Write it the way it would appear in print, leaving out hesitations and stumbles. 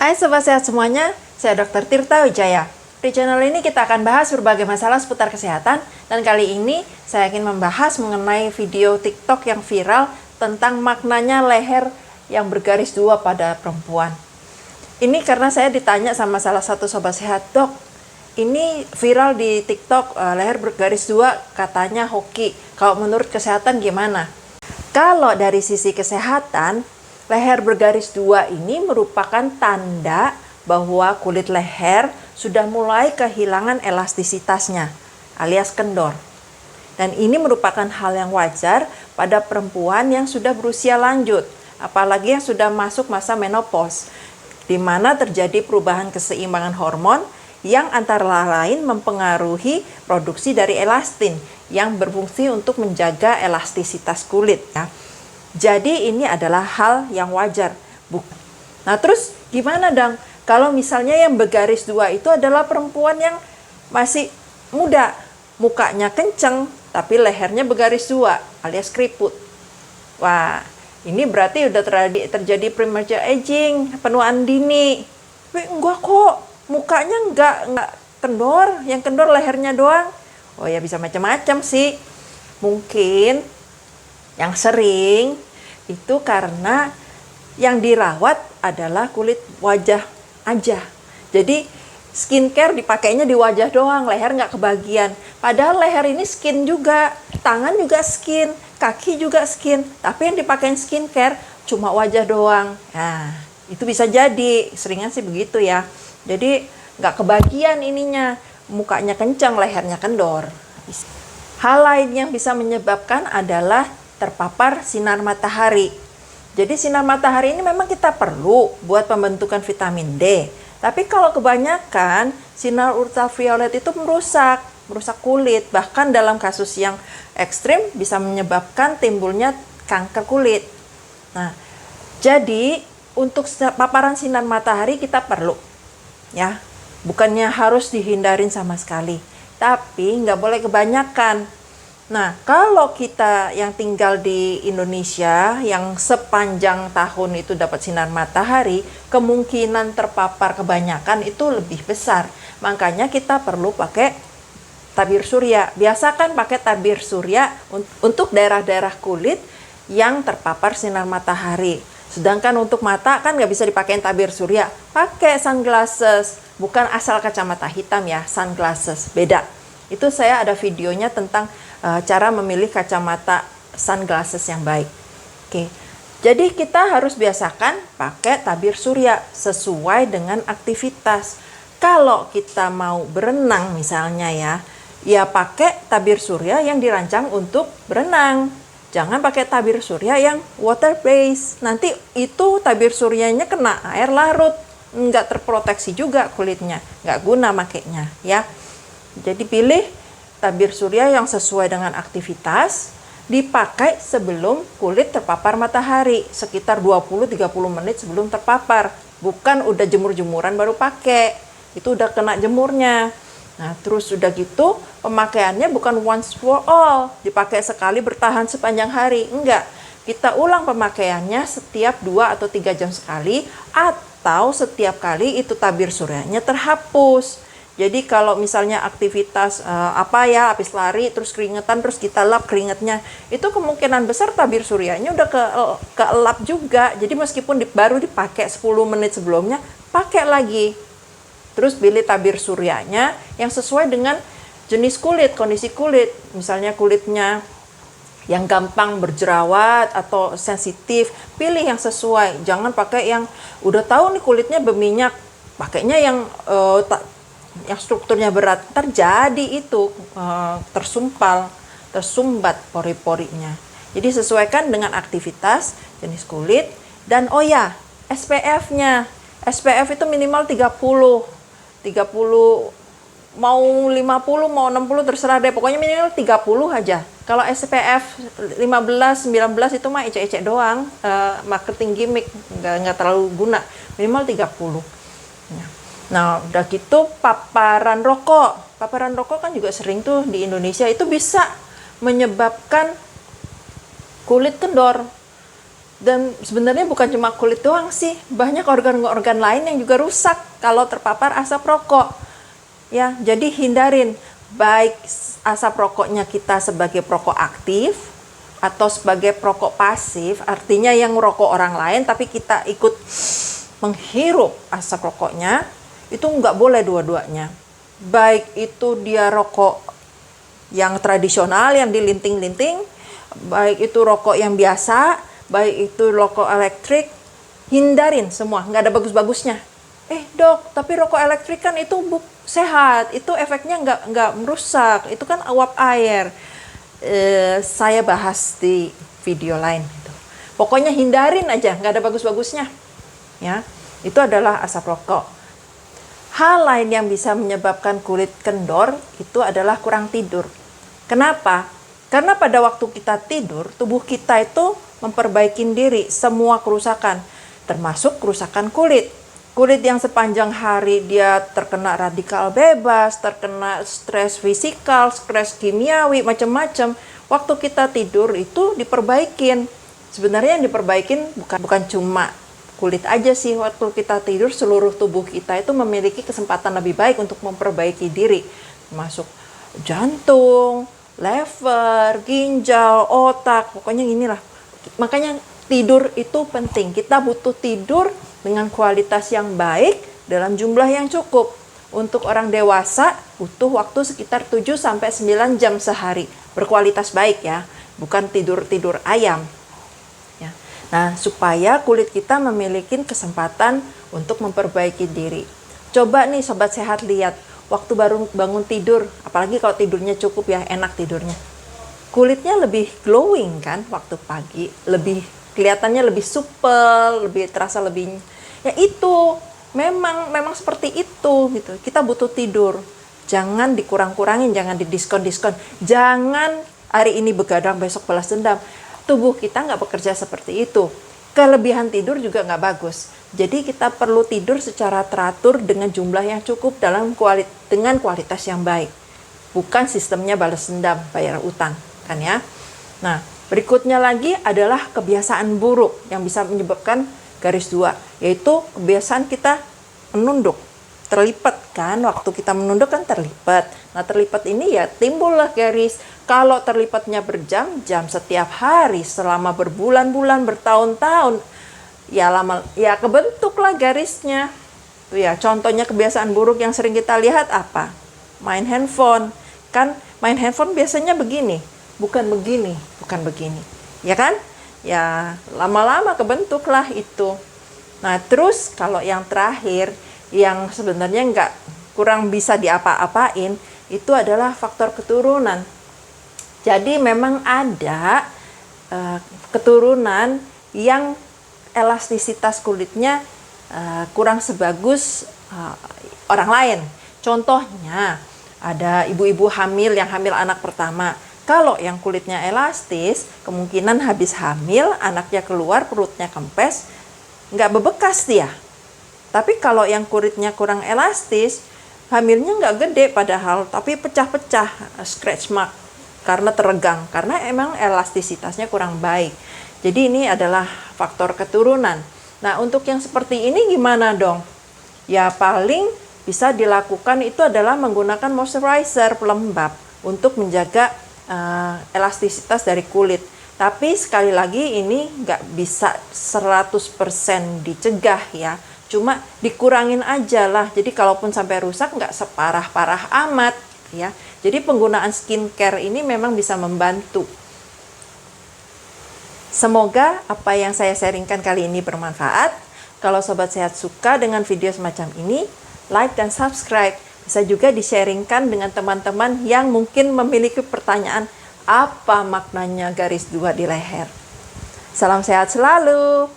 Hai Sobat Sehat semuanya, saya Dr. Tirta Wijaya. Di channel ini kita akan bahas berbagai masalah seputar kesehatan, dan kali ini saya ingin membahas mengenai video TikTok yang viral tentang maknanya leher yang bergaris dua pada perempuan. Ini karena saya ditanya sama salah satu Sobat Sehat, "Dok, ini viral di TikTok, leher bergaris dua katanya hoki. Kalau menurut kesehatan gimana?" Kalau dari sisi kesehatan, leher bergaris dua ini merupakan tanda bahwa kulit leher sudah mulai kehilangan elastisitasnya, alias kendor. Dan ini merupakan hal yang wajar pada perempuan yang sudah berusia lanjut, apalagi yang sudah masuk masa menopause, di mana terjadi perubahan keseimbangan hormon yang antara lain mempengaruhi produksi dari elastin yang berfungsi untuk menjaga elastisitas kulit. Jadi ini adalah hal yang wajar. Nah terus gimana dong? Kalau misalnya yang bergaris dua itu adalah perempuan yang masih muda, mukanya kenceng, tapi lehernya bergaris dua alias keriput. Wah, ini berarti udah terjadi premature aging, penuaan dini. Tapi enggak kok, mukanya enggak kendor, yang kendor lehernya doang. Oh ya bisa macam-macam sih. Mungkin yang sering itu karena yang dirawat adalah kulit wajah aja. Jadi skincare dipakainya di wajah doang, leher nggak kebagian. Padahal leher ini skin juga, tangan juga skin, kaki juga skin. Tapi yang dipakein skincare cuma wajah doang. Nah, itu bisa jadi, seringan sih begitu ya. Jadi nggak kebagian ininya, mukanya kencang, lehernya kendor. Hal lain yang bisa menyebabkan adalah terpapar sinar matahari. Jadi sinar matahari ini memang kita perlu buat pembentukan vitamin D. Tapi kalau kebanyakan, sinar ultraviolet itu merusak kulit. Bahkan dalam kasus yang ekstrim bisa menyebabkan timbulnya kanker kulit. Nah, jadi untuk paparan sinar matahari kita perlu, ya. Bukannya harus dihindarin sama sekali, tapi nggak boleh kebanyakan. Nah, kalau kita yang tinggal di Indonesia yang sepanjang tahun itu dapat sinar matahari, kemungkinan terpapar kebanyakan itu lebih besar. Makanya kita perlu pakai tabir surya. Biasakan pakai tabir surya untuk daerah-daerah kulit yang terpapar sinar matahari. Sedangkan untuk mata kan nggak bisa dipakai tabir surya. Pakai sunglasses, bukan asal kacamata hitam ya, sunglasses. Beda. Itu saya ada videonya tentang cara memilih kacamata sunglasses yang baik. Oke. Jadi kita harus biasakan pakai tabir surya sesuai dengan aktivitas. Kalau kita mau berenang misalnya ya pakai tabir surya yang dirancang untuk berenang. Jangan pakai tabir surya yang water based. Nanti itu tabir suryanya kena air larut, nggak terproteksi juga kulitnya, nggak guna makainya ya. Jadi pilih tabir surya yang sesuai dengan aktivitas, dipakai sebelum kulit terpapar matahari, sekitar 20-30 menit sebelum terpapar. Bukan udah jemur-jemuran baru pakai, itu udah kena jemurnya. Nah terus udah gitu pemakaiannya bukan once for all, dipakai sekali bertahan sepanjang hari, enggak. Kita ulang pemakaiannya setiap 2 atau 3 jam sekali, atau setiap kali itu tabir suryanya terhapus. Jadi kalau misalnya aktivitas habis lari terus keringetan terus kita lap keringetnya, itu kemungkinan besar tabir suryanya udah keelap juga. Jadi meskipun baru dipakai 10 menit sebelumnya, pakai lagi. Terus pilih tabir suryanya yang sesuai dengan jenis kulit, kondisi kulit. Misalnya kulitnya yang gampang berjerawat atau sensitif, pilih yang sesuai. Jangan pakai yang udah tahu nih kulitnya berminyak, pakainya yang strukturnya berat, terjadi itu tersumbat pori-porinya. Jadi sesuaikan dengan aktivitas, jenis kulit, dan SPF-nya. SPF itu minimal 30 mau 50 mau 60 terserah deh, pokoknya minimal 30 aja. Kalau SPF 15 19 itu mah ecek-ecek doang, marketing gimmick, nggak terlalu guna. Minimal 30. Nah, udah gitu paparan rokok. Paparan rokok kan juga sering tuh di Indonesia, itu bisa menyebabkan kulit kendor. Dan sebenarnya bukan cuma kulit doang sih, banyak organ-organ lain yang juga rusak kalau terpapar asap rokok. Ya, jadi hindarin baik asap rokoknya kita sebagai perokok aktif atau sebagai perokok pasif, artinya yang merokok orang lain tapi kita ikut menghirup asap rokoknya, itu nggak boleh dua-duanya. Baik itu dia rokok yang tradisional yang dilinting-linting, baik itu rokok yang biasa, baik itu rokok elektrik, hindarin semua, nggak ada bagus-bagusnya. Dok, tapi rokok elektrik kan itu sehat, itu efeknya nggak merusak, itu kan uap air. Saya bahas di video lain. Gitu. Pokoknya hindarin aja, nggak ada bagus-bagusnya. Ya, itu adalah asap rokok. Hal lain yang bisa menyebabkan kulit kendor itu adalah kurang tidur. Kenapa? Karena pada waktu kita tidur, tubuh kita itu memperbaiki diri semua kerusakan, termasuk kerusakan kulit. Kulit yang sepanjang hari dia terkena radikal bebas, terkena stres fisikal, stres kimiawi, macam-macam. Waktu kita tidur itu diperbaikin. Sebenarnya yang diperbaikin bukan cuma kulit aja sih. Waktu kita tidur, seluruh tubuh kita itu memiliki kesempatan lebih baik untuk memperbaiki diri. Termasuk jantung, lever, ginjal, otak, pokoknya inilah. Makanya tidur itu penting. Kita butuh tidur dengan kualitas yang baik dalam jumlah yang cukup. Untuk orang dewasa butuh waktu sekitar 7-9 jam sehari. Berkualitas baik ya, bukan tidur-tidur ayam. Ya. Nah, supaya kulit kita memiliki kesempatan untuk memperbaiki diri. Coba nih Sobat Sehat lihat, waktu baru bangun tidur, apalagi kalau tidurnya cukup ya, enak tidurnya. Kulitnya lebih glowing kan waktu pagi, kelihatannya lebih supel, lebih terasa lebih, ya itu memang seperti itu gitu. Kita butuh tidur, jangan dikurang-kurangin, jangan didiskon-diskon, jangan hari ini begadang besok balas dendam. Tubuh kita nggak bekerja seperti itu. Kelebihan tidur juga nggak bagus. Jadi kita perlu tidur secara teratur dengan jumlah yang cukup dengan kualitas yang baik. Bukan sistemnya balas dendam, bayar utang kan ya. Nah, berikutnya lagi adalah kebiasaan buruk yang bisa menyebabkan garis 2, yaitu kebiasaan kita menunduk. Terlipat kan, waktu kita menunduk kan terlipat. Nah, terlipat ini ya timbullah garis. Kalau terlipatnya berjam-jam setiap hari selama berbulan-bulan, bertahun-tahun, ya kebentuklah garisnya. Tuh ya, contohnya kebiasaan buruk yang sering kita lihat apa? Main handphone. Kan main handphone biasanya begini. Bukan begini. Ya kan? Ya, lama-lama kebentuklah itu. Nah, terus kalau yang terakhir, yang sebenarnya kurang bisa diapa-apain, itu adalah faktor keturunan. Jadi memang ada keturunan yang elastisitas kulitnya kurang sebagus orang lain. Contohnya, ada ibu-ibu hamil yang hamil anak pertama. Kalau yang kulitnya elastis, kemungkinan habis hamil, anaknya keluar, perutnya kempes, nggak bebekas dia. Tapi kalau yang kulitnya kurang elastis, hamilnya nggak gede padahal, tapi pecah-pecah, scratch mark, karena teregang, karena emang elastisitasnya kurang baik. Jadi ini adalah faktor keturunan. Nah, untuk yang seperti ini gimana dong? Ya paling bisa dilakukan itu adalah menggunakan moisturizer, pelembab, untuk menjaga elastisitas dari kulit. Tapi sekali lagi ini nggak bisa 100% dicegah ya. Cuma dikurangin aja lah. Jadi kalaupun sampai rusak nggak separah-parah amat ya. Jadi penggunaan skincare ini memang bisa membantu. Semoga apa yang saya sharingkan kali ini bermanfaat. Kalau Sobat Sehat suka dengan video semacam ini, like dan subscribe. Bisa juga di-sharingkan dengan teman-teman yang mungkin memiliki pertanyaan apa maknanya garis 2 di leher. Salam sehat selalu.